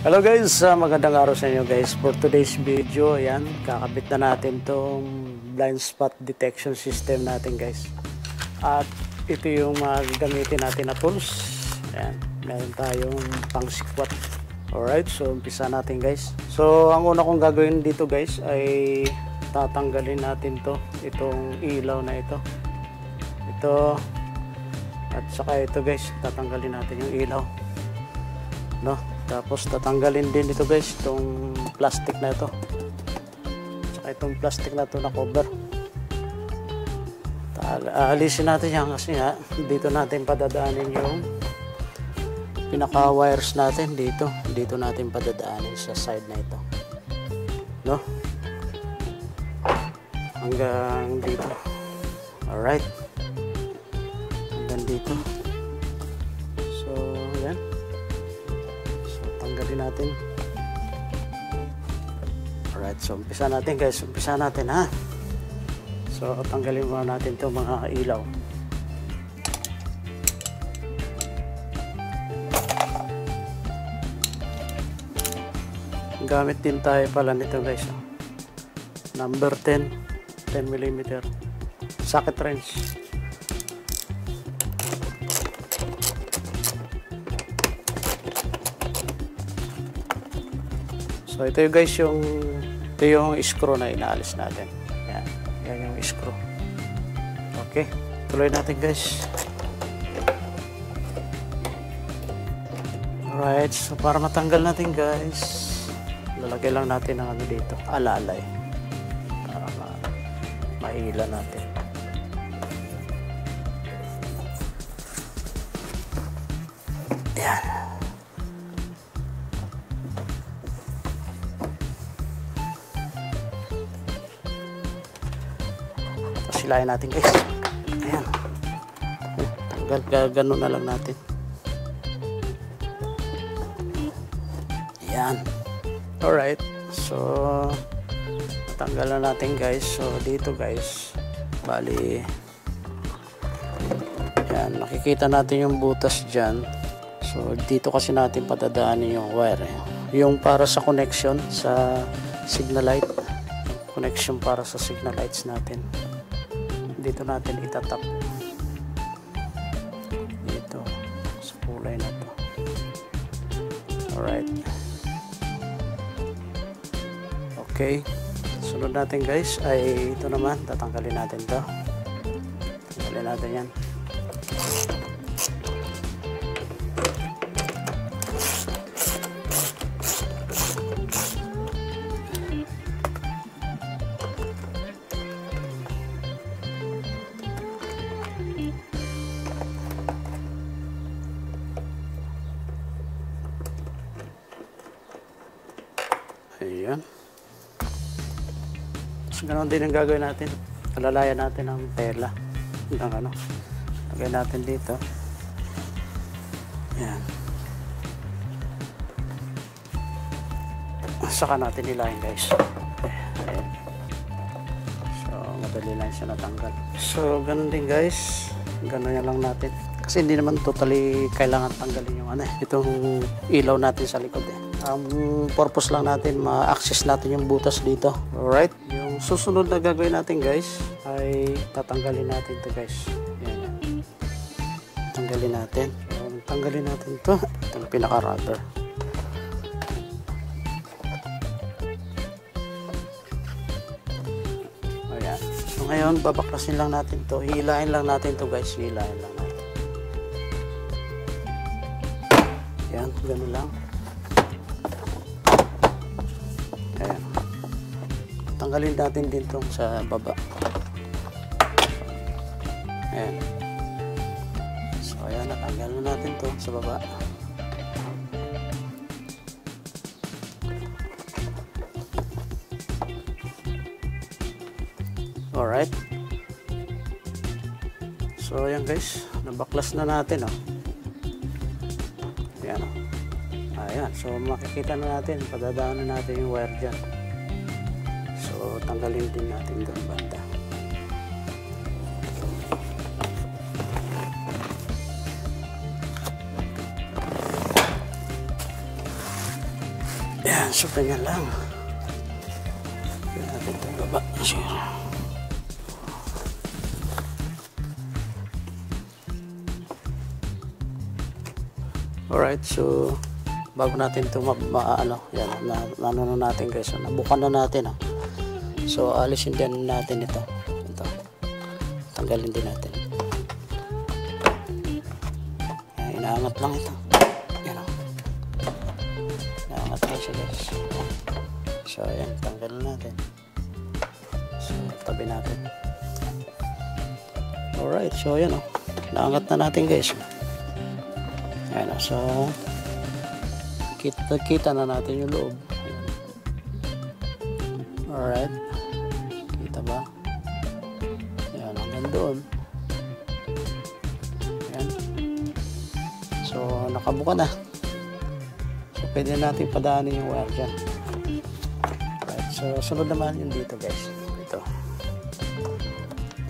Hello guys, magandang araw sa inyo guys. For today's video, ayan, kakabit na natin tong blind spot detection system natin guys. At ito yung gagamitin natin na tools. Ayan, meron tayong pang sikwat. Alright, so umpisa natin guys. So ang una kong gagawin dito guys ay tatanggalin natin itong ilaw na ito. Ito at saka ito guys, tatanggalin natin yung ilaw. No? Tapos tatanggalin din ito guys, itong plastic na ito. Saka itong plastic na ito na cover. Alisin natin yan kasi nga dito natin padadaanin yung pinaka wires natin dito. Dito natin padadaanin sa side na ito. No? Hanggang dito. Alright. Hanggang dito. So, yan. Tanggalin natin. Alright, so umpisa natin guys. Umpisa natin ha. So tanggalin muna natin itong mga ilaw. Gamit din tayo pala nito guys. Number 10 10mm socket wrench. So ito yung guys yung screw na inaalis natin. Yan yung screw. Okay, tuloy natin guys. Alright, so para matanggal natin guys, lalagay lang natin ng ano dito, alalay. Para mahila natin. Yan. Silayan natin guys. Ayan. Tanggal. Gano'n na lang natin. Ayan. Alright. So, tanggal na natin guys. So, dito guys. Bali. Ayan. Nakikita natin yung butas dyan. So, dito kasi natin patadaanin yung wire. Yung para sa connection sa signal light. Connection para sa signal lights natin. Dito natin itatap dito sa kulay na to. Alright, okay, sunod natin guys ay ito naman, tatanggalin natin to. Tanggalin natin yan. Ayan. So, ganoon din ang gagawin natin. Alalayan natin ang tela. Hanggang ano. Lagay natin dito. Ayan. Saka natin ilahin guys. Ayan. So, madali lang siya natanggal. So, ganoon din guys. Ganoon lang natin. Kasi hindi naman totally kailangan tanggalin yung ano, itong ilaw natin sa likod eh. Ang purpose lang natin ma-access natin yung butas dito. Alright, yung susunod na gagawin natin guys ay tatanggalin natin to guys. Yan. Tanggalin natin. So, tanggalin natin to. Ito yung pinaka rubber. Ayan. So ngayon babaklasin lang natin to. Hilahin lang natin to guys. Hilahin lang natin. Yan, ganun lang. Ayan. Tanggalin natin din itong sa baba. Ayan. So, ayan. Natanggal na natin ito sa baba. Alright. So, ayan guys. Nabaklas na natin. Ayan. Ayan. So, makikita na natin. Padadaanan natin yung wire dyan. So, tanggalin din natin doon banda. Yan, so ganyan lang. Yan natin ito baba. Alright, so bago natin ito yan, ano natin guys, nabukan na natin. So alisin din natin ito. Tanggalin din natin. Yan, inaangat lang ito. Yan, inaangat lang siya guys. So ayan, tanggalin natin. So tabi natin. Alright, so ayan inaangat na natin guys. Ayan, so kita na natin yung loob. Alright, kita ba? Ayan, hanggang doon. Ayan. So nakabuka na. So pwede natin padaanin yung wire dyan. Alright, so sunod naman yung dito guys. Ito,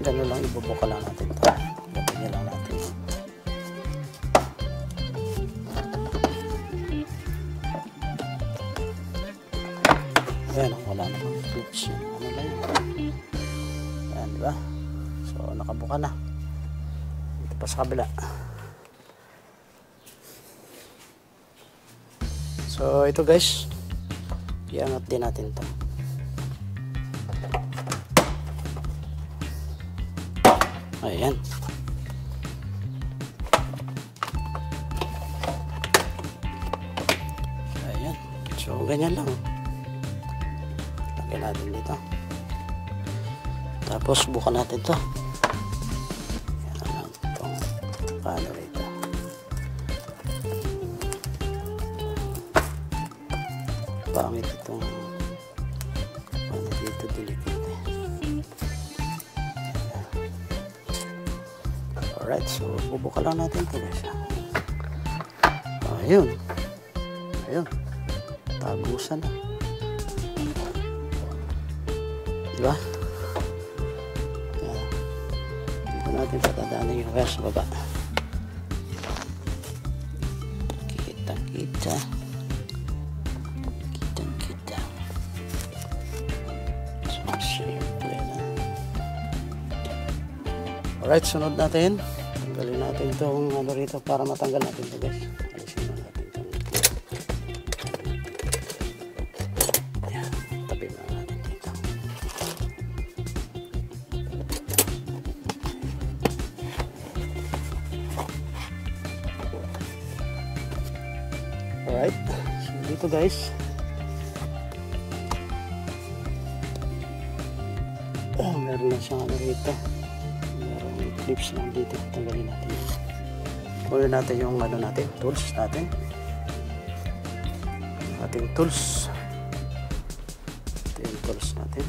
gano'n lang, ibubuka lang natin ito. Gano'n lang natin. Ayan, wala namang switch. Ano lang yun? Ayan, diba? So, nakabuka na. Dito pa sa kabila. So, ito guys. Iangat din natin ito. Ayan. Ayan. So, ganyan lang. Lagyan natin dito. Tapos bukan natin to. Yan lang itong paano rito. Pangit itong paano dito delicate. Alright, so bubuka lang natin ito guys. Ayun. Ayun. Tagusan na. Diba? Dito natin patadaanin yung wire sa baba. Kita. So, simple na. Alright, sunod natin. Tanggalin natin itong ano rito para matanggal natin ito guys. Alisin na natin ito. Ayan, tabi na natin dito. Alright, so dito guys, meron na siyang ano rito, merong clips lang dito. Tanggalin natin yun. Kunin natin yung ano natin, tools natin, ating tools. Ito yung tools natin.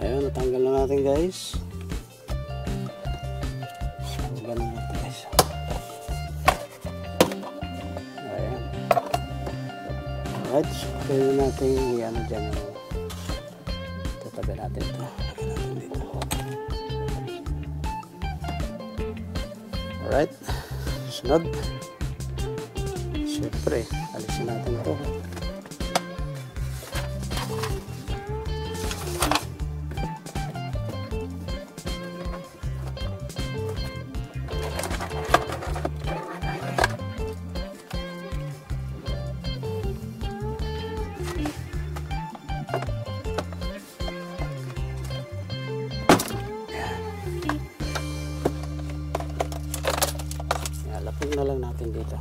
Ayun, natanggal na natin guys. So, ganun natin guys. Ayan. Alright, so pwede natin i-ano dyan. Tatabi natin ito. Lagyan natin dito. Alright. Sunod. Siyempre, alisin natin ito. Lapin na lang natin dito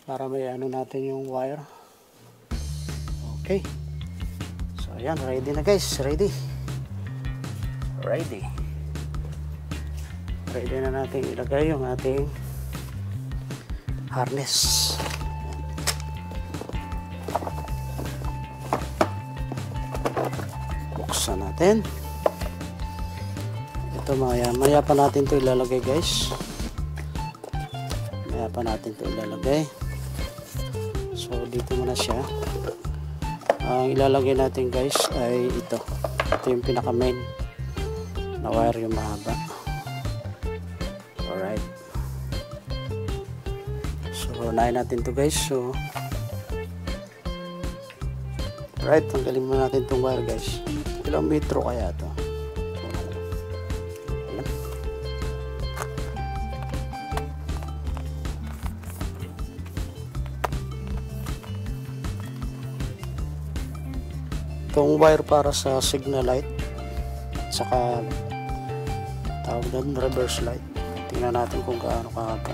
para may ano natin yung wire. Okay, so ayan, ready na guys. Ready na natin ilagay yung ating harness. Buksan natin. ito maya pa natin to ilalagay guys. Maya pa natin to ilalagay. So dito muna siya. Ang ilalagay natin guys ay ito. Ito yung pinaka main na wire, yung mahaba. Alright. So unahin natin to guys. So alright, tanggalin muna natin itong wire guys. Ilang metro kaya to? Itong wire para sa signal light at saka tawag doon reverse light. Tingnan natin kung gaano kahaba.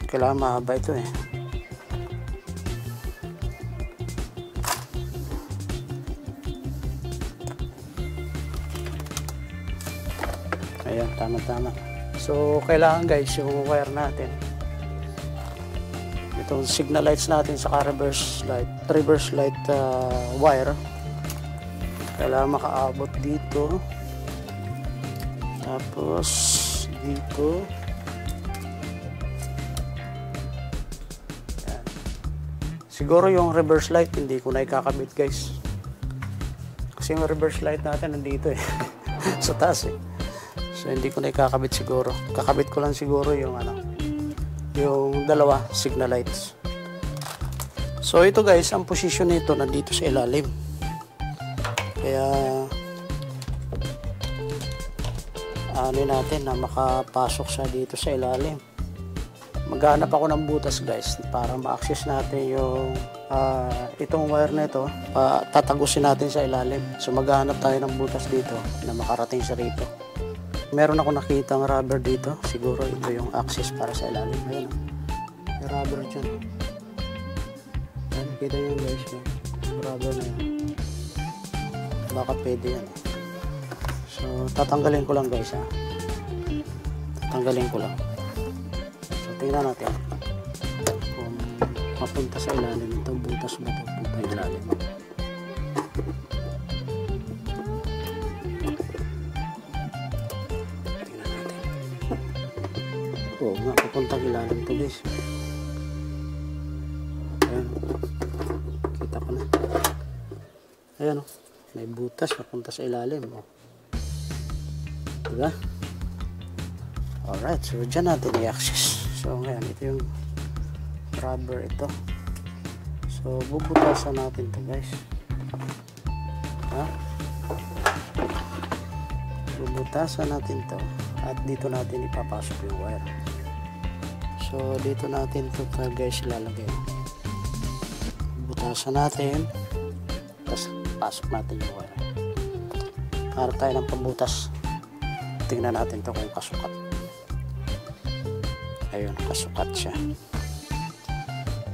Kailangan mahaba ito eh. Ayan, tama-tama. So kailangan guys yung wire natin, itong signal lights natin saka reverse light wire, kailangan makaabot dito, tapos dito. Yan. Siguro yung reverse light hindi ko na ikakabit guys, kasi yung reverse light natin nandito eh sa taas eh. So hindi ko na ikakabit siguro. Kakabit ko lang siguro yung yung dalawa signal lights. So ito guys, ang position nito nandito sa ilalim. Kaya ano natin na makapasok siya dito sa ilalim. Maghanap ako ng butas guys para ma-access natin yung itong wire na ito. Tatagusin natin sa ilalim. So maghanap tayo ng butas dito na makarating sa rito. Meron ako nakitang rubber dito. Siguro ito yung access para sa ilalim. Ayan, may rubber dyan. Ayan, kita nyo guys. Yung rubber na yan. Baka pwede yan. So, tatanggalin ko lang guys ha. Tatanggalin ko lang. So, tingnan natin kung mapunta sa ilalim ito. Butas ba ito? Punta ilalim. Oo nga, pupuntang ilalim ito guys. Ayan. Kita ko na. Ayan o. May butas papunta sa ilalim. O. Diba? Alright. So, dyan natin i-access. So, ngayon. Ito yung rubber ito. So, bubutasan natin ito guys. Ha? Bubutasan natin ito. At dito natin ipapasok yung wire. So dito natin ito guys ilalagay. Butasan natin. Tapos pasok natin yung wire. Harap tayo ng pambutas. Tingnan natin ito kung kasukat. Ayun, kasukat siya.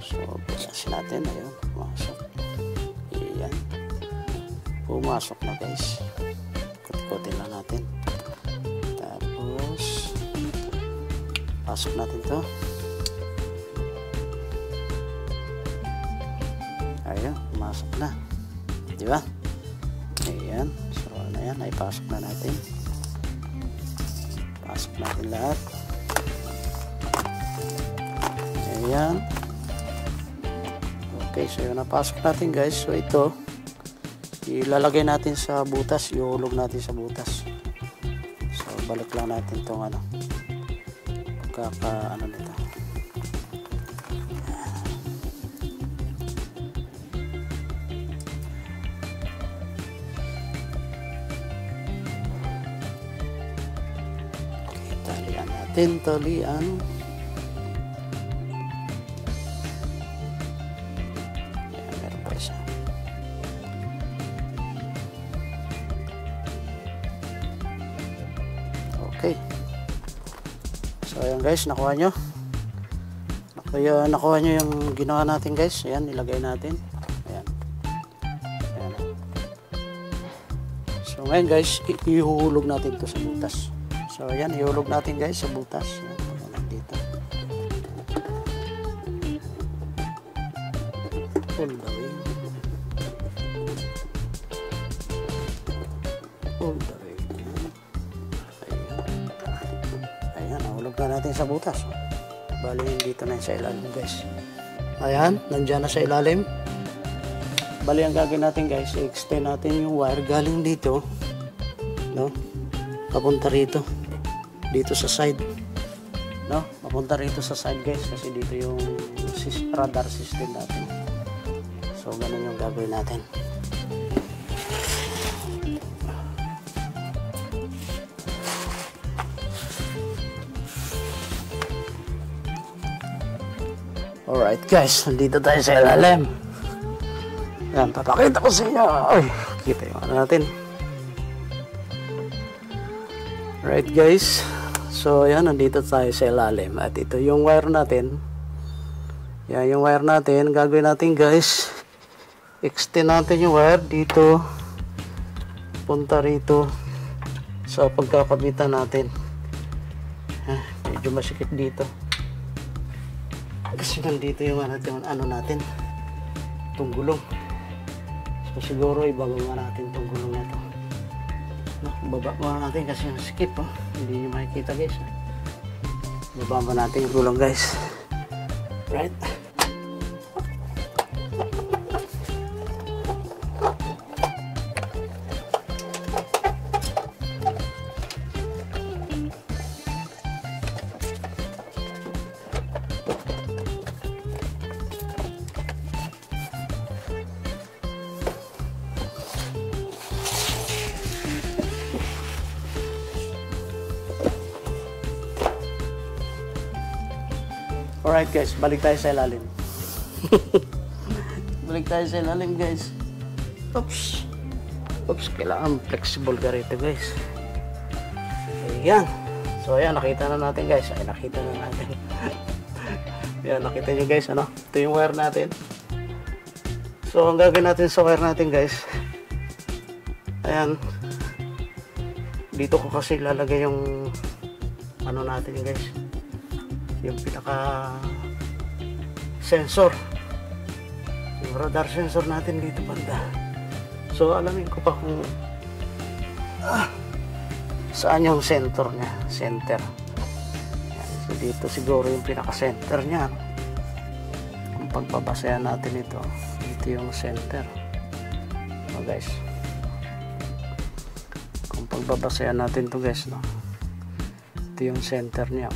So butasin natin. Ayun, pumasok. Ayan. Pumasok na guys. Kuti-kuti lang natin. Pasok natin to. Ayun, pumasok na. Diba? Ayan. So, ano yan? Ay, pasok na natin. Pasok natin lahat. Ayan. Okay, so yun, napasok natin guys. So, ito, ilalagay natin sa butas. Iuhulog natin sa butas. So, balik lang natin itong ano nito. Okay, talian natin, talian. Ayan, meron pa isa. Okay. So ayan guys, nakuha nyo. Nakuha nyo yung ginawa natin guys. Ayan, ilagay natin. Ayan. Ayan. So ngayon guys, ihuhulog natin to sa butas. So ayan, ihulog natin guys sa butas. Ayan, dito. Pull the way. holder. Ayan, nahulog na natin sa butas. Bali, dito na yun sa ilalim guys. Ayan, nandyan na sa ilalim. Bali, ang gagawin natin guys, i-extend natin yung wire galing dito, no? Papunta rito. Dito sa side. No? Papunta rito sa side guys, kasi dito yung radar system natin. So, ganun yung gagawin natin. Alright guys, nandito tayo sa ilalim. Yan, papakita ko sa inyo. Ay, kita yung ano natin. Alright guys, so yan, nandito tayo sa ilalim. At ito yung wire natin. Yan yung wire natin. Gagawin natin guys, extend natin yung wire dito, punta rito sa pagkakabitan natin. Medyo masikip dito kasi nandito yung ano natin, itong gulong. So siguro ibababa natin itong gulong na ito, no? Bababa natin kasi yung skip, oh. Hindi nyo makikita guys, oh. Bababa natin yung gulong guys, right? Alright guys, balik tayo sa ilalim. Balik tayo sa ilalim guys. Oops. Oops, kailangan flexible ka rito guys. Ayan. So ayan, nakita na natin guys. Ay, nakita na natin. Ayan, nakita nyo guys, ano? Ito yung wire natin. So ang gagawin natin sa wire natin guys, ayan, dito ko kasi lalagay yung ano natin guys, yung pinaka sensor, yung radar sensor natin dito banda. So alamin ko pa kung saan yung center nya, center. Yan. So dito siguro yung pinaka center nya. Kung pagbabasayan natin ito, dito yung center. So guys, kung pagbabasayan natin to guys, no, ito yung center nya.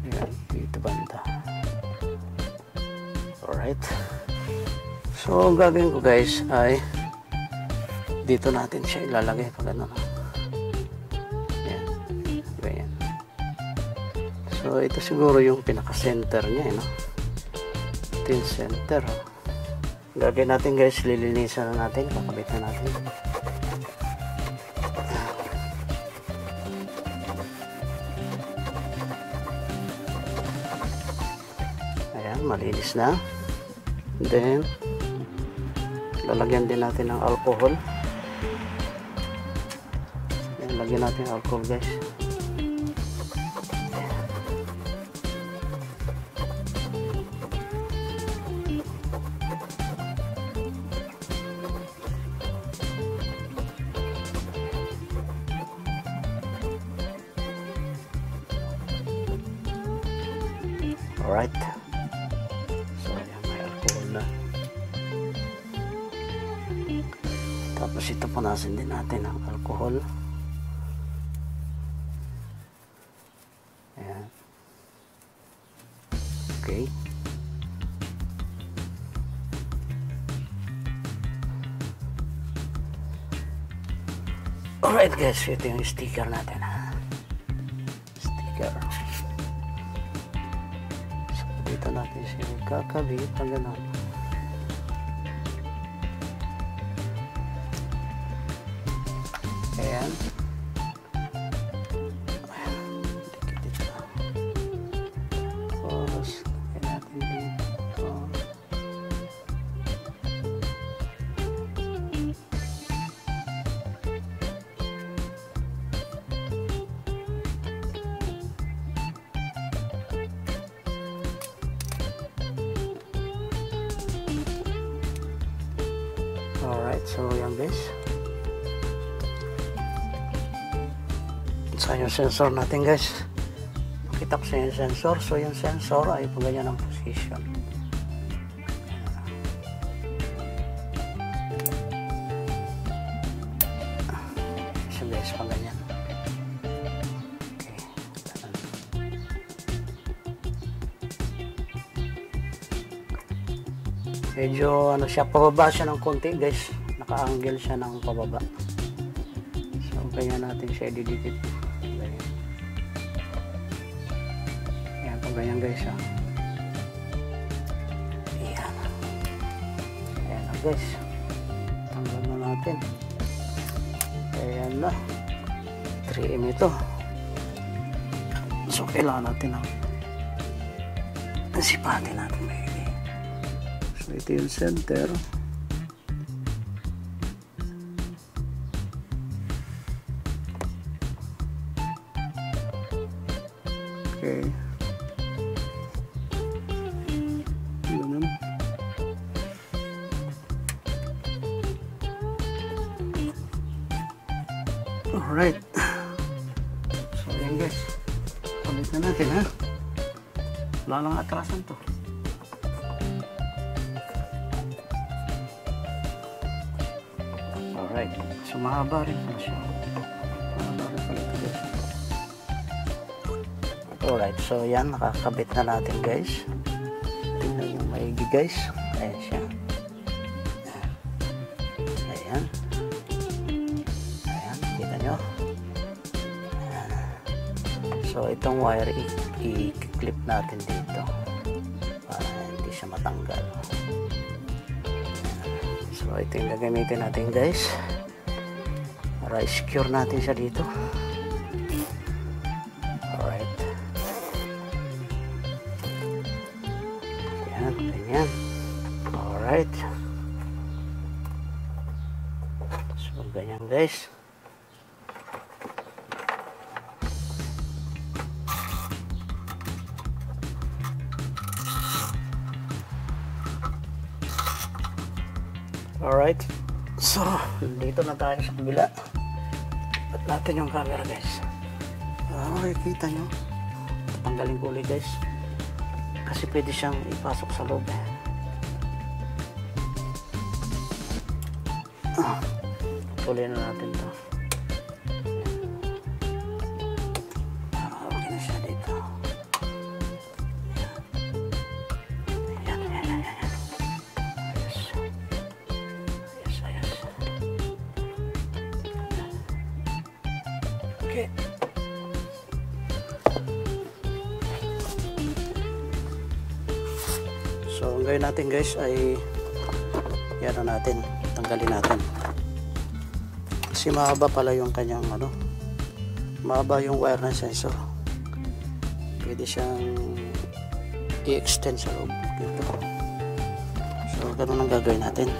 Yan, dito banda. Alright. So, ang gagawin ko guys ay dito natin siya ilalagay pag ano. Yan. Ganyan. So, ito siguro yung pinaka-center niya, no? Ito yung center. Ang gagawin natin guys, lilinisan na natin. Kakabit na natin. Malinis na. Then lalagyan din natin ng alcohol. Yan, lagyan natin ng alcohol guys. Alright. Tapos ito punasan din natin ang alcohol. Ayan. Okay. Alright guys, ito yung sticker natin. Sticker. So dito natin siya kakabit pag gano'n. Ayan. Dikit ito. Tapos, lagyan natin dito. Alright, so yan guys. Saan yung sensor natin guys? Kita ko sa yung sensor. So yung sensor ay pag ganyan ang position. So guys, pag ganyan. Okay. Medyo ano siya, pababa siya ng konti guys. Naka-angle siya ng pababa. So ganyan natin siya ididikit. Ganyan. Yan, pag ganyan guys ha. Ayan. Ayan na guys. Tanggal na natin. Ayan na. 3M ito. So kailangan natin ang sipatin natin may. So ito yung center. Okay. Ganun. Alright. So yan guys. Ulit na natin ha. Wala lang atrasan to. Alright. So mahaba rin pala siya. Mahaba rin pala ito guys. Alright. So yan. Nakakabit na natin guys. Tingnan yung maigi guys. Ayan siya. Ayan. Ayan. Kita nyo. Ayan. So itong wire i-clip natin dito. Para hindi siya matanggal. So ito yung gagamitin natin guys para i-secure natin siya dito. Alright. Ayan, ganyan. Alright. So ganyan guys. Alright, so dito na tayo sa kabila. Pat natin yung camera guys. Okay, kita nyo. Tanggalin ko ulit guys. Kasi pwede siyang ipasok sa loob. Tuloy na natin to. Okay na siya dito. Ayan, ayan, ayan, ayan. Okay. So, ang gawin natin guys ay yan na natin, tanggalin natin. Kasi mahaba pala yung kanyang ano, mahaba yung wire ng sensor. Pwede siyang i-extend sa loob dito. So, ganun ang gagawin natin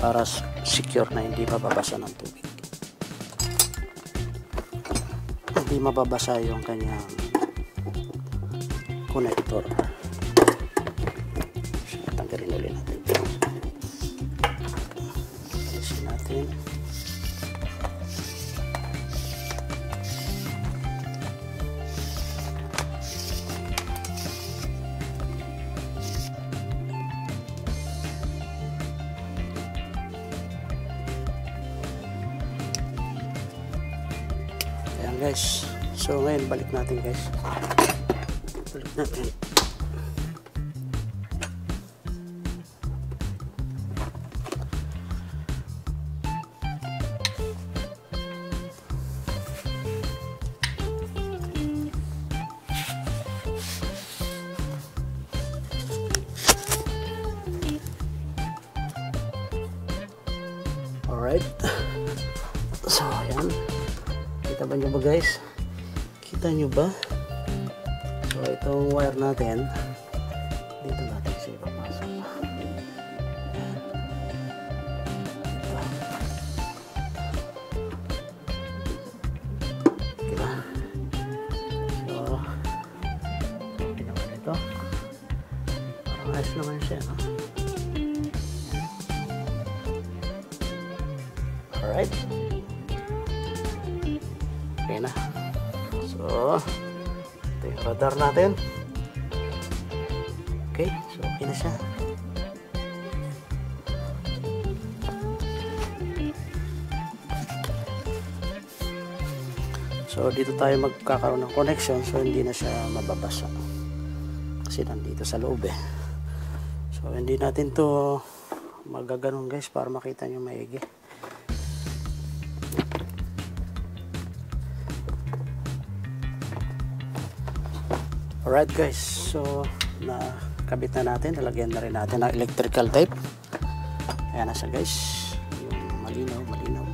para secure na hindi mababasa ng tubig. Hindi mababasa yung kanyang connector. So, tanggalin ulit natin ito. Alisin natin. Ayan guys. So ngayon balik natin guys. Balik natin. Alright. So ayan. Kita ba nyo ba guys? Kita nyo ba? So itong wire natin dito natin siya ipapasok. Ayan. Ito. Kita. So okay naman ito. Parang ayos naman siya, no? Alright. Okay na. So, ito yung radar natin. Okay, so okay na siya. So, dito tayo magkakaroon ng connection so hindi na siya mababasa. Kasi nandito sa loob eh. So, hindi natin to magaganon guys para makita nyo maigi. Alright guys, so nakabit na natin, nalagyan na rin natin ng electrical tape. Ayan na siya guys, yung malinaw.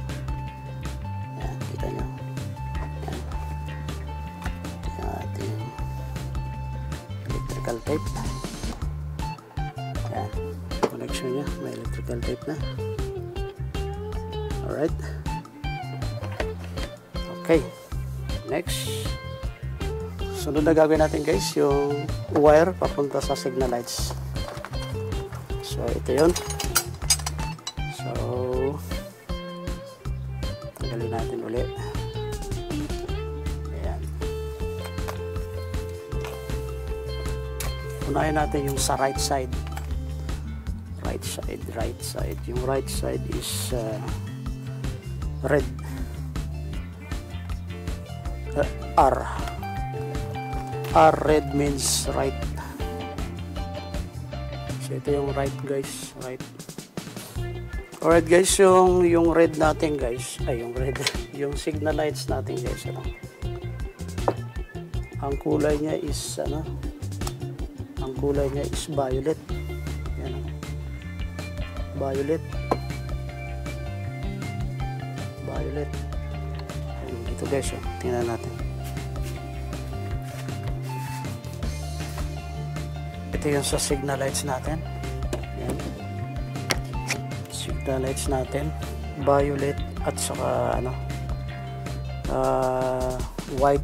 Ayan, kita nyo. Ayan. Ayan natin electrical tape. Ayan, connection nya, may electrical tape na. Alright. Okay, next. Sunod na gagawin natin guys, yung wire papunta sa signal lights. So, ito yun. So, tanggalin natin ulit. Ayan. Unahin natin yung sa right side. Right side. Yung right side is red. R red means right. So ito yung right guys, right. Alright guys, yung red natin guys, yung red, yung signal lights natin guys, ano. Ang kulay niya is violet. Yan. Violet. Ito guys, tingnan natin. Ito yung sa signal lights natin. Ayan. Signal lights natin. Violet at saka white.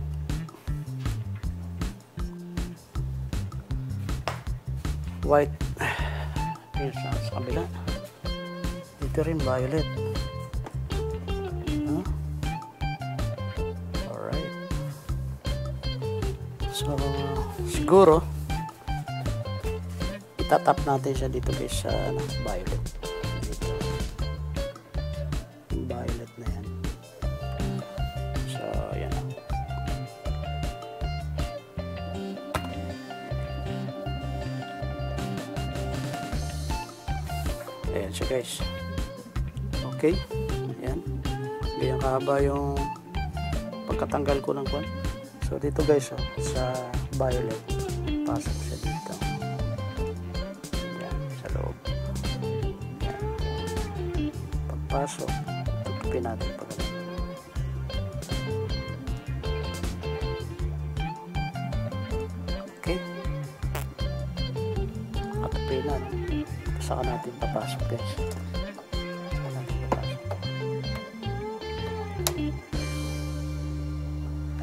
Ayan, sa kabila. Dito rin violet. Alright. So, siguro itatap natin siya dito guys sa violet. Dito. Yung violet na yan. So, yan. Ayan siya guys. Okay. Ayan. Ganyan kahaba yung pagkatanggal ko ng kwan. So, dito guys, sa violet, pasok siya dito. Pagpasok, tutupin natin pa ganun. Okay. Katupin na. Saka natin papasok guys.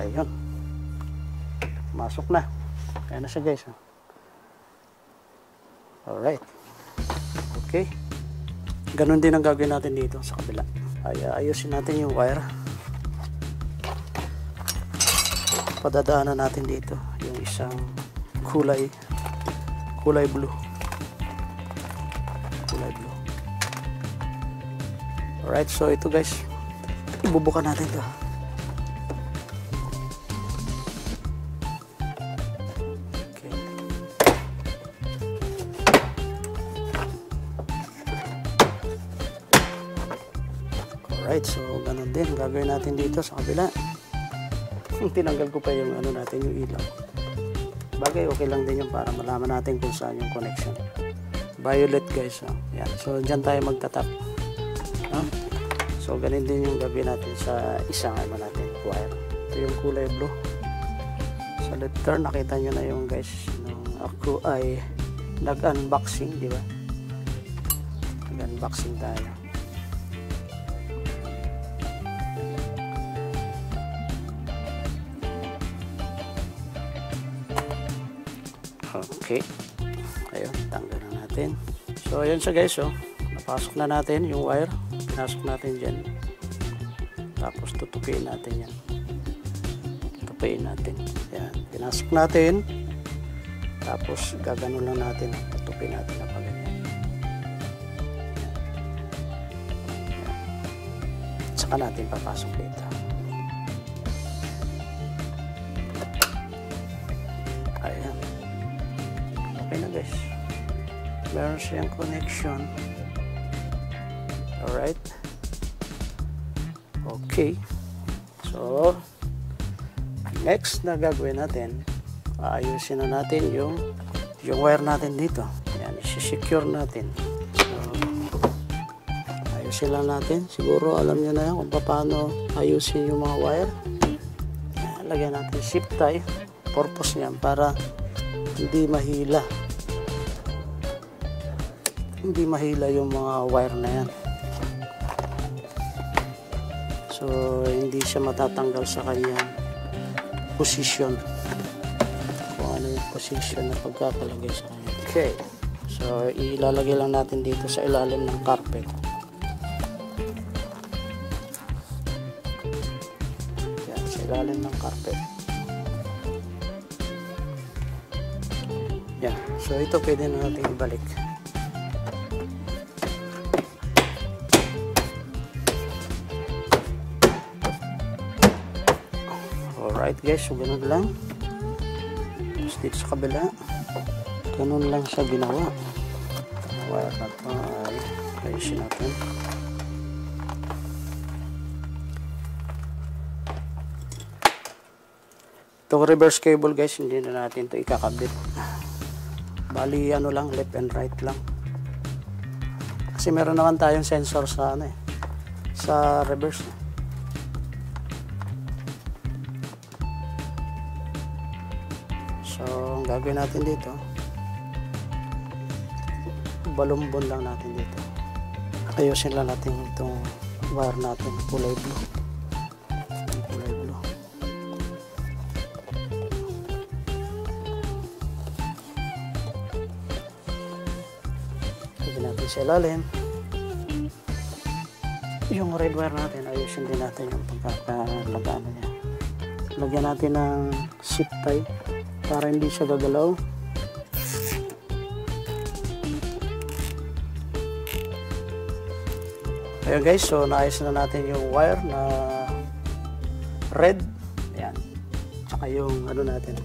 Ayun. Masok na. Kaya na siya guys. Alright. Okay. Ganon din ang gagawin natin dito sa kabila. Ayusin natin yung wire. Padadaanan natin dito yung isang kulay blue. Alright, so ito guys, ibubukan natin ito. Alright, so ganun din gagawin natin dito sa kabila. Tinanggal ko pa yung natin, yung ilaw. Bagay, okay lang din yung para malaman natin kung saan yung connection. Violet guys, yan. So dyan tayo magtatap. So ganun din yung gagawin natin sa isang natin, wire. Ito yung kulay blue. Sa left turn, nakita nyo na yung guys, ako ay nag-unboxing, di ba? Nag-unboxing tayo. Okay. Ayun, tanggalan natin. So, ayan siya guys, napasok na natin yung wire. Pinasok natin dyan. Tapos, tutupin natin yan. tutupiin natin. Yan, pinasok natin. Tapos gagano lang natin, tutupiin natin na pagganyan. Saka natin papasok dito. Ayan. Okay na guys. Meron siyang connection. Alright. Okay. So, next na gagawin natin, ayusin na natin yung wire natin dito. Yan, isi-secure natin. So, ayusin lang natin. Siguro alam nyo na yan kung paano ayusin yung mga wire. Yan, lagyan natin zip tie. Purpose niyan para hindi mahila. Hindi mahila yung mga wire na yan. So, hindi siya matatanggal sa kanyang position. Kung ano yung position na pagkakalagay sa kanya. Okay. So, ilalagay lang natin dito sa ilalim ng carpet. Yan, sa ilalim ng carpet. Yan. So, ito pwede na natin ibalik. Alright guys, so ganun lang. Tapos dito sa kabila, ganun lang siya ginawa. Wire na ito ay ayusin natin. Itong reverse cable guys, hindi na natin ito ikakabit. Bali ano lang, left and right lang. Kasi meron naman tayong sensor sa ano sa reverse. So, ang gagawin natin dito, balumbon lang natin dito. Ayusin lang natin itong wire natin, kulay blue. Kulay blue. Lagyan natin sa ilalim. Yung red wire natin, ayusin din natin yung pagkakalagaan niya. Lagyan natin ng zip tie para hindi siya gagalaw. Ayun guys, so naayos na natin yung wire na red. Ayan. Tsaka yung ano natin,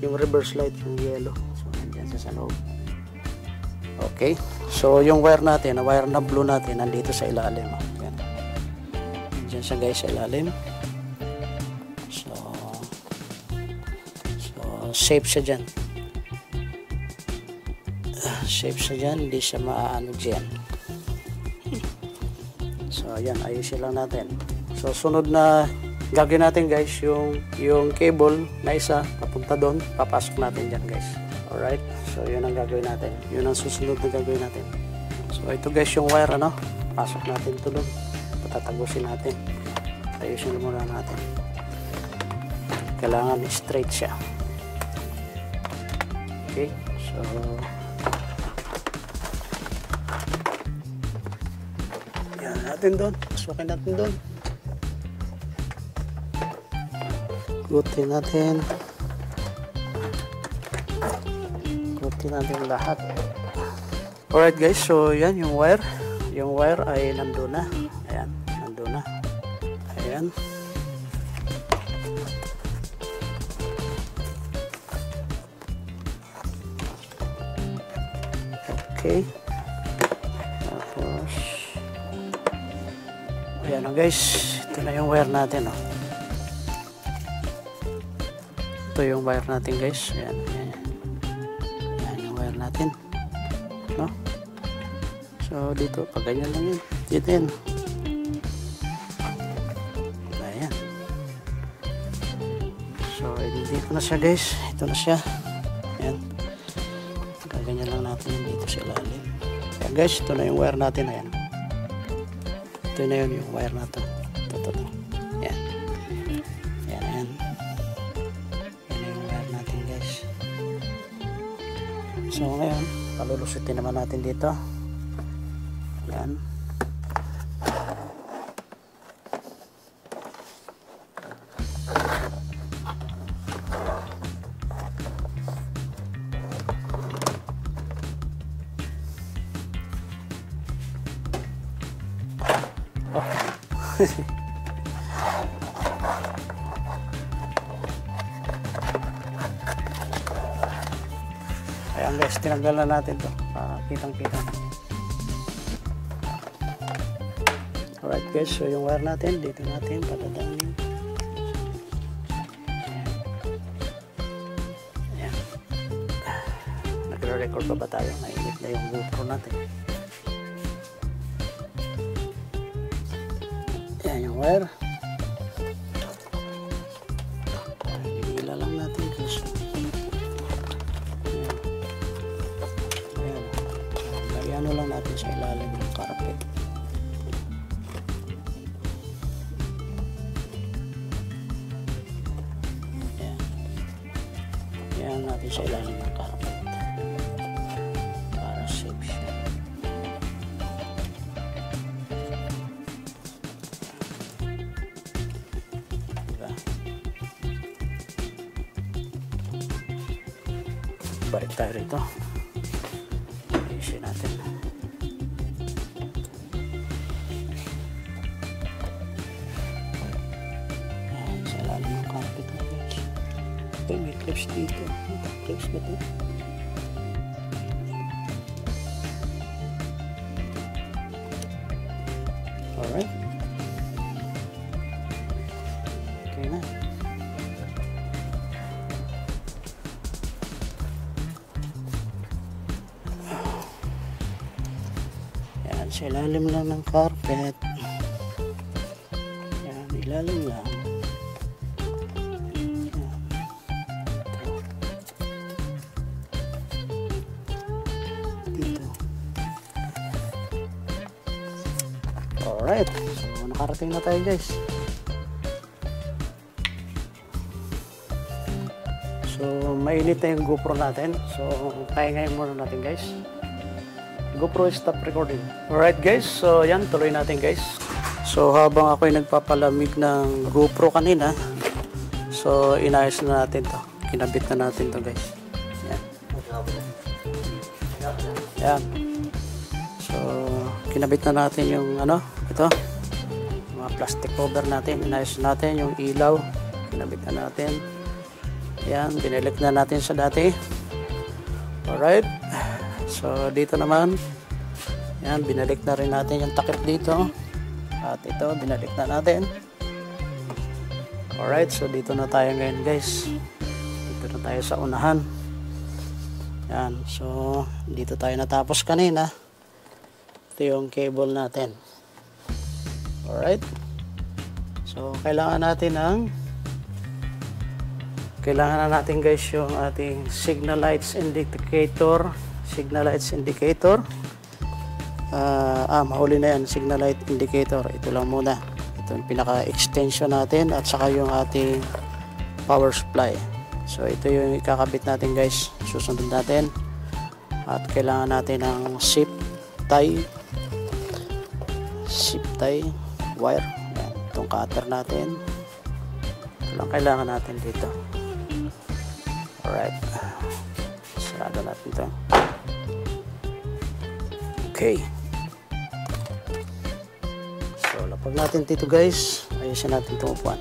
yung reverse light, yung yellow. So nandiyan sa loob. Okay. So yung wire natin, na wire na blue natin, nandito sa ilalim. Ayan. Nandiyan siya guys sa ilalim. Safe siya dyan. Safe siya dyan. Hindi siya maaano dyan. So, ayan. Ayusin lang natin. So, sunod na gagawin natin guys, yung cable na isa, papunta doon. Papasok natin dyan guys. Alright? So, yun ang gagawin natin. Yun ang susunod na gagawin natin. So, ito guys yung wire, ano? Pasok natin ito doon. Patatagusin natin. Ayusin muna natin. Kailangan straight siya. Okay, so yan natin doon. Pasukin natin doon. Gutin natin. Gutin natin lahat. Alright guys, so yan yung wire. Yung wire ay nandun na. Ayan, nandun na. Ayan. Okay. Tapos ayan na guys, ito na yung wire natin, oh. Ito yung wire natin guys. Ayan, ayan. Ayan yung wire natin, no? So dito, pag ganyan lang yun, dito yun. Ayan. So dito na siya guys, ito na siya. Ayan. Ganyan lang natin dito sa ilalim. Ayan guys, ito na yung wire natin. Ayan. Ito na yun yung wire na ito. Ito. Ayan. Ayan, ayan. Ayan na yung wire natin guys. So ngayon, palulusutin naman natin dito. Ayan. Oh. Ayan guys, tinanggal na natin to para kitang-kita. Alright guys, so yung wire natin, dito natin patadaanin. Ayan. Nagre-record pa ba tayo? Nainit na yung GoPro natin. Ayan yung wire. Hila lang natin guys. Ano lang natin sa ilalim ng carpet. Yan natin sa ilalim ng carpet para safe siya. Diba? Balik tayo rito. Ayusin natin. May clips dito. Clips ba ito? Alright. Okay na. Yan, sa ilalim lang ng carpet. Yan, ilalim lang. Alright, so nakarating na tayo guys. So mainit na yung GoPro natin. So pahingayin muna natin guys. GoPro stop recording. Alright guys, so yan, tuloy natin guys. So habang ako'y nagpapalamig ng GoPro kanina, so inayos na natin to. Kinabit na natin to guys. Yan. Yan. So kinabit na natin yung ano, ito, mga plastic cover natin. Inayos natin yung ilaw, kinabit na natin. Yan, binalik na natin sa dati. Alright, so dito naman, yan, binalik na rin natin yung takip dito. At ito, binalik na natin. Alright, so dito na tayo ngayon guys. Dito na tayo sa unahan. Yan, so dito tayo natapos kanina. Ito yung cable natin. Alright. So, kailangan na natin guys yung ating signal lights indicator. Signal lights indicator. Mahuli na yan. Signal light indicator. Ito lang muna. Ito yung pinaka-extension natin at saka yung ating power supply. So, ito yung ikakabit natin guys. Susunod natin. At kailangan natin ng zip tie wire. Yan, itong cutter natin. Ito lang kailangan natin dito. Alright, sarado natin ito. Okay, so lapag natin dito guys. Ayusin natin itong upuan.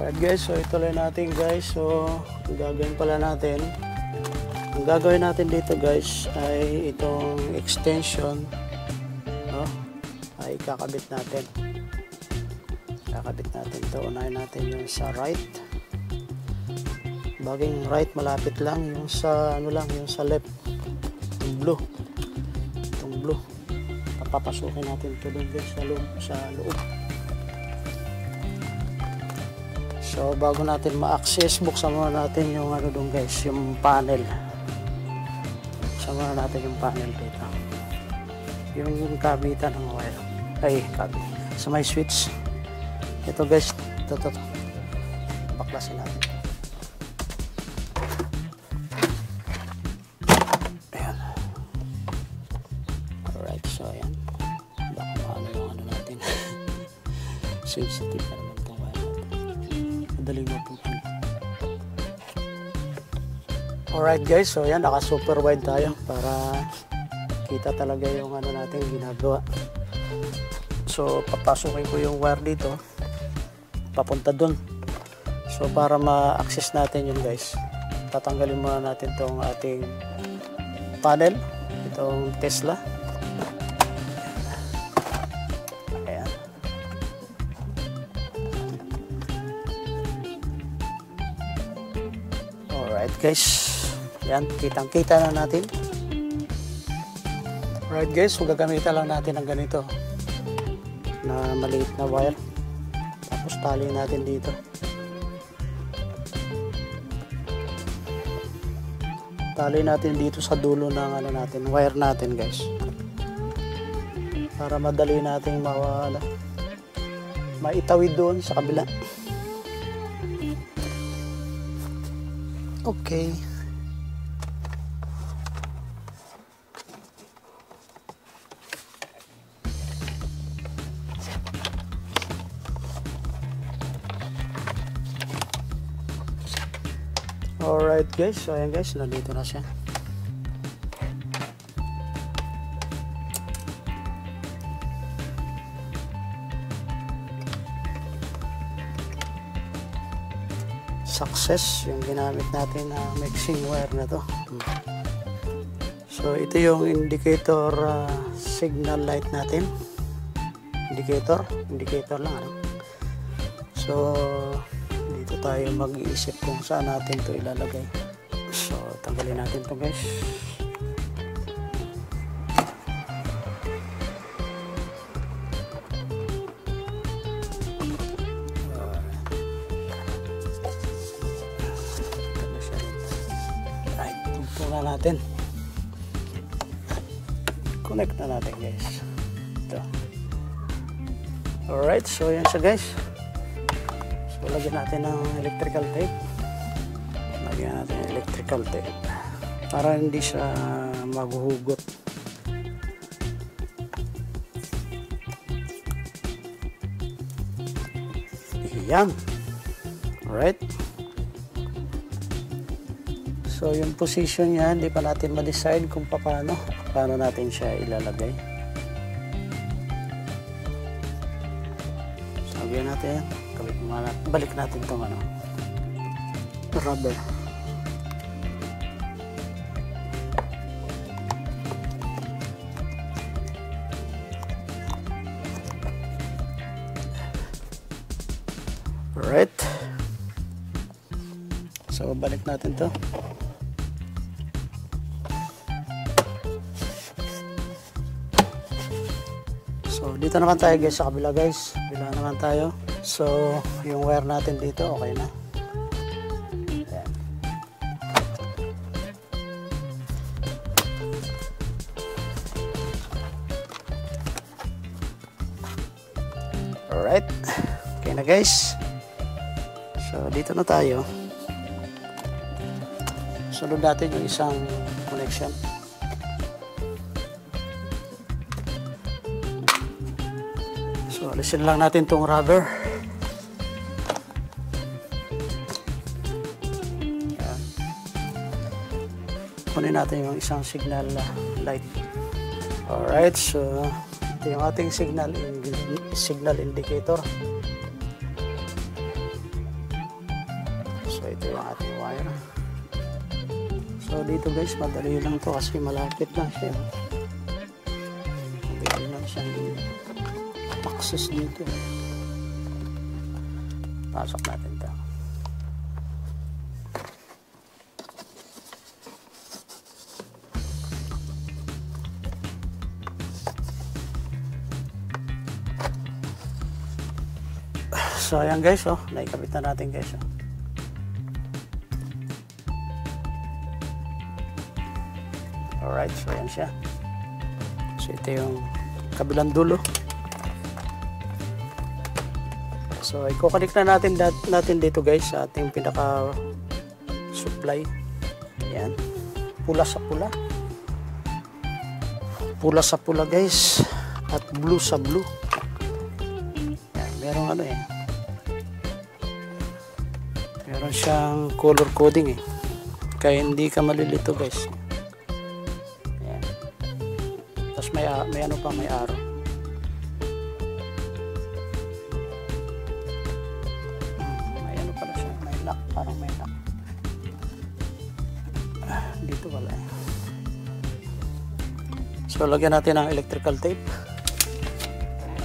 Alright guys, so ituloy natin guys. So ang gagawin natin dito guys ay itong extension, no? Ay kakabit natin ito. Unahin natin yung sa right. Baging right, malapit lang yung sa ano lang, yung sa left, itong blue. Papapasukin natin ito doon guys sa loob. So bago natin ma-access, buksan muna natin yung ano doon guys, yung panel. Buksan muna natin yung panel dito. Yung kabitan ng wire. Ay, sa may switch. Ito guys, ito. Baklasin natin. Ayan. Alright, so ayan. Baka maano yung ano natin. Sensitive pa naman itong wire natin. madaling maputol. Alright guys, so yan, naka super wide tayo para kita talaga yung ano natin ginagawa. So papasukin ko yung wire dito papunta dun. So para ma-access natin yun guys, tatanggalin muna natin tong ating panel, itong Tesla. Ayan. Alright guys, yan, kitang-kita na natin. Alright guys, so gagamitan lang natin ng ganito na maliit na wire. Tapos tali natin dito. Tali natin dito sa dulo ng ano natin, wire natin guys. Para madali nating maitawid doon sa kabila. Okay. Alright guys, so ayan guys, nandito na siya. Success yung ginamit natin na mixing wire na to. So ito yung indicator signal light natin. Indicator lang ano. So dito tayo mag-iisip kung saan natin to ilalagay. So tanggalin natin to guys. Natin connect na natin guys ito. Alright, so yan siya guys. So lagyan natin ng electrical tape, para hindi siya maghuhugot. Yan. Alright, so yung position niya, hindi pa natin ma-decide kung paano natin siya ilalagay. Sabihin natin, balik natin itong rubber. Alright. So balik natin to. So dito naman tayo guys sa kabila guys. Kabila naman tayo. So yung wire natin dito okay na. Ayan. Alright. Okay na guys. So dito na tayo. Sunod natin yung isang connection. So, alisin lang natin itong rubber. Yan. Kunin natin yung isang signal light. Alright, so ito yung ating signal indicator. So, ito yung ating wire. So, dito guys, madali lang to kasi malapit lang siya. Madali lang siya access dito. Pasok natin ito. So ayan guys, naikabit na natin guys. Alright, so ayan siya. So ito yung kabilang dulo. So, i-connect na natin dito guys sa ating pinaka supply. Ayan. Pula sa pula. Pula sa pula guys. At blue sa blue. Ayan. Merong Meron siyang color coding eh. Kaya hindi ka malilito guys. Ayan. Tapos may ano pa, may arrow. May ano pala siya, may lock, parang may lock. Dito wala eh. So lagyan natin ang electrical tape.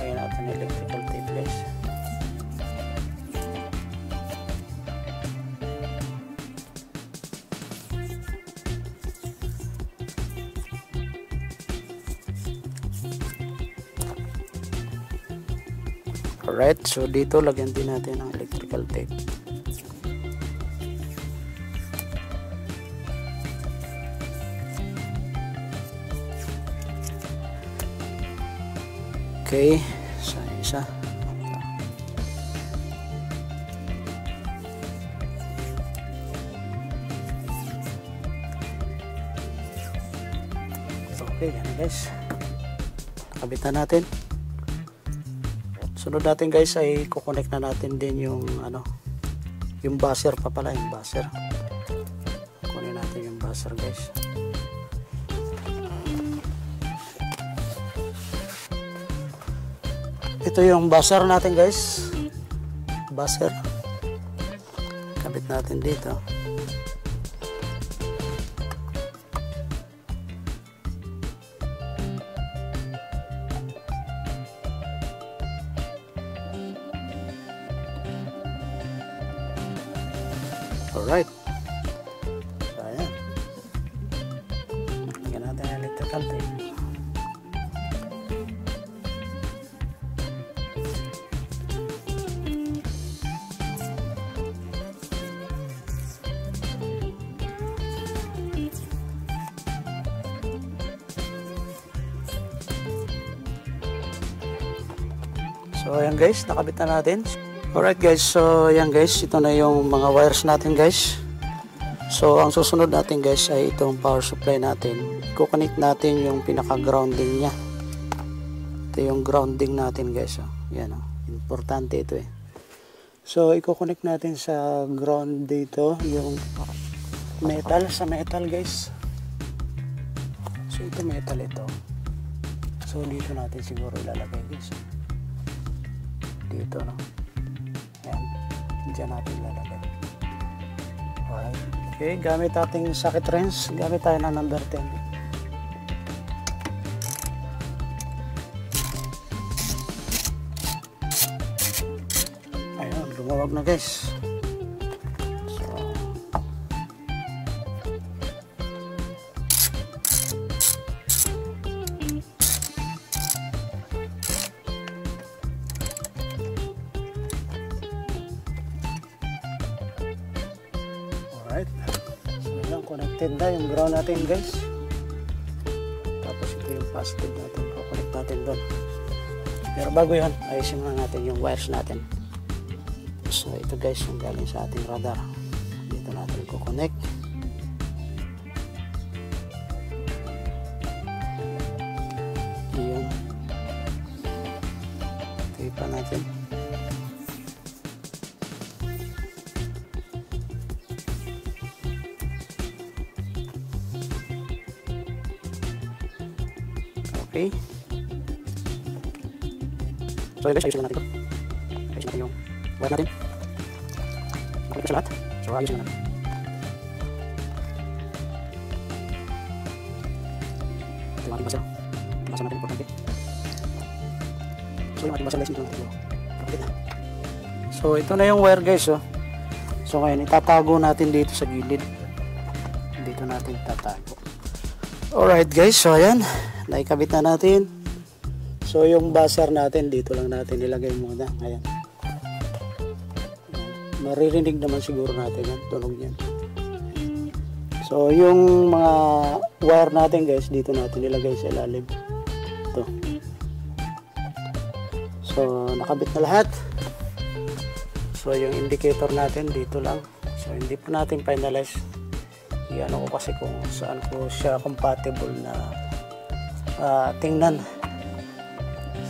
Lagyan natin ang electrical tape guys. Alright, so dito lagyan din natin ang electrical tape. Okay, so isa. Okay, yan guys. Nakabit na natin. Sunod natin guys ay kukonect na natin din yung ano, yung buzzer pa pala, yung buzzer. Kunin natin yung buzzer guys. Ito yung buzzer natin guys. Buzzer. Kabit natin dito. Alright. So, ayan. Lagyan natin ang electrical tape. So ayan guys, nakabit na natin. Alright guys, so ayan guys, ito na yung mga wires natin guys. So ang susunod natin guys ay itong power supply natin. I-connect natin yung pinaka-grounding nya. Ito yung grounding natin guys. Yan, importante ito eh. So i-connect natin sa ground dito yung metal, sa metal guys. So ito metal ito. So dito natin siguro ilalagay guys. Dito no. Ayan. Diyan natin ilalagay. Alright. Okay, gamit ating socket wrench. Gamit tayo ng number 10. Ayun, lumawag na guys. Alright, so yan, connected na yung ground natin guys. Tapos ito yung positive natin, connect natin doon. Pero bago yun, ayusin na natin yung wires natin. So ito guys yung galing sa ating radar. Dito natin i-connect. Yun, tape pa natin. Okay. So guys, ayusin na natin ito. Ayusin natin yung wire natin. Makulit na siya lahat. So ayusin na natin. Ito yung ating buzzer. Buzzer natin importante. So yung ating buzzer guys, ito natin yung kapit na. So ito na yung wire guys. So ngayon itatago natin dito sa gilid. Dito natin itatago. Alright guys, so ayan. Naikabit na natin. So yung buzzer natin dito lang natin ilagay muna. Ayan. Maririnig naman siguro natin yan, tunog yan. So yung mga wire natin guys, dito natin ilagay sa ilalim. Ito. So nakabit na lahat. So yung indicator natin dito lang. So hindi pa natin finalize. Iyan ko kasi kung saan ko siya compatible na tingnan.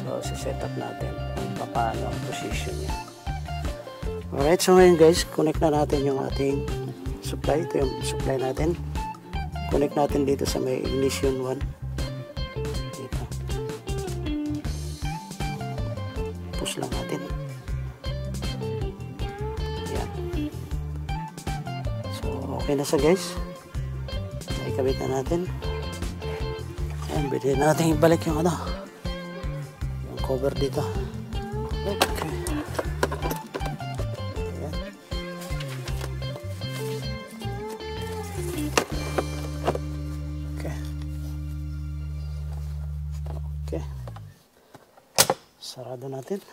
So set up natin kung paano ang position niya. Alright, so ngayon guys, connect na natin yung ating supply. Ito yung supply natin. Connect natin dito sa may ignition 1. Dito. Push lang natin. Yan. So, okay na sa guys. Naikabit na natin. Ayan, pwede natin ibalik yung ano, yung cover dito. Okay. Ayan. Okay. Okay. Sarado natin.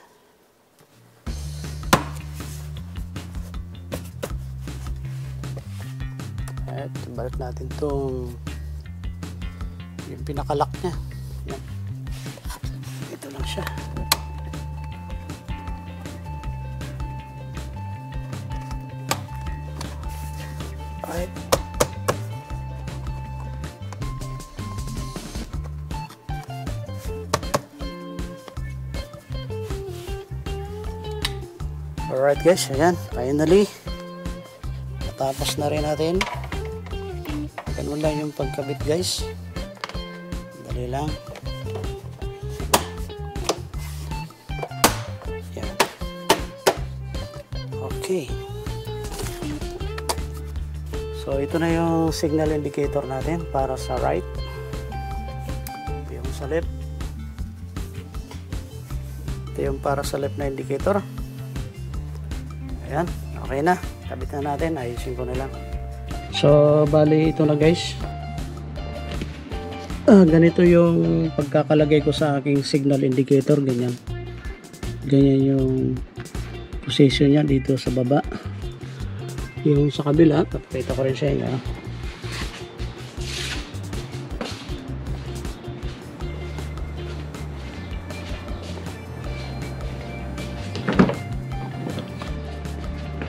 At balik natin itong yung pinakalock niya. Yan. Ito lang siya. Alright. Alright guys, ayan, finally natapos na rin natin. Ganun lang yung pagkabit guys, dali lang. Yan. Okay, so ito na yung signal indicator natin para sa right, yung sa left. Ito yung para sa left na indicator. Ayan, okay na. Kabit na natin. Ayusin ko na lang. So, bali ito na guys. Ganito yung pagkakalagay ko sa aking signal indicator. Ganyan. Ganyan yung position niya dito sa baba. Yung sa kabila, papakita ko rin sa inyo.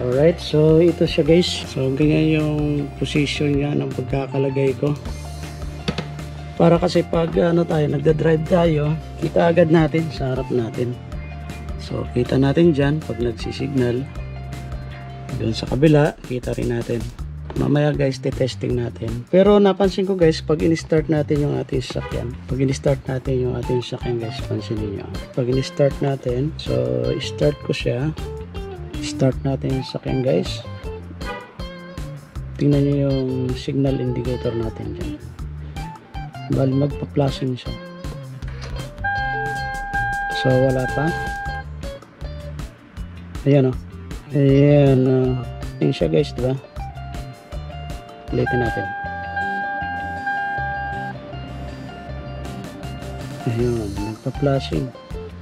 Alright, so ito siya guys. So ganyan yung position niya ng pagkakalagay ko. Para kasi pag tayo, nagda-drive tayo, kita agad natin sa harap natin. So kita natin dyan pag nagsisignal. Doon sa kabila, kita rin natin. Mamaya guys, testing natin. Pero napansin ko guys, pag in-start natin yung ating sasakyan. Pag in-start natin yung ating sasakyan guys, pansinin nyo. Pag in-start natin, so start ko siya. Start natin yung sasakyan guys. Tingnan nyo yung signal indicator natin dyan. Bali magpa-flashing siya. So wala pa. Ayan o. Ayan o. Ayan siya guys, diba? Ulitin natin. Ayan, nagpa-flashing.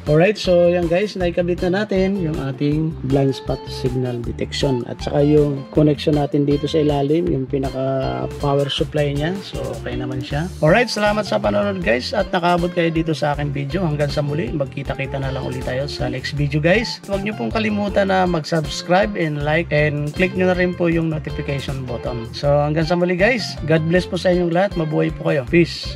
Alright, so yan guys, naikabit na natin yung ating blind spot signal detection at saka yung connection natin dito sa ilalim, yung pinaka power supply niya. So okay naman siya. Alright, salamat sa panonood guys at nakaabot kayo dito sa aking video. Hanggang sa muli, magkita-kita na lang ulit tayo sa next video guys. Huwag nyo pong kalimutan na mag-subscribe and like and click nyo na rin po yung notification button. So hanggang sa muli guys, God bless po sa inyong lahat. Mabuhay po kayo. Peace!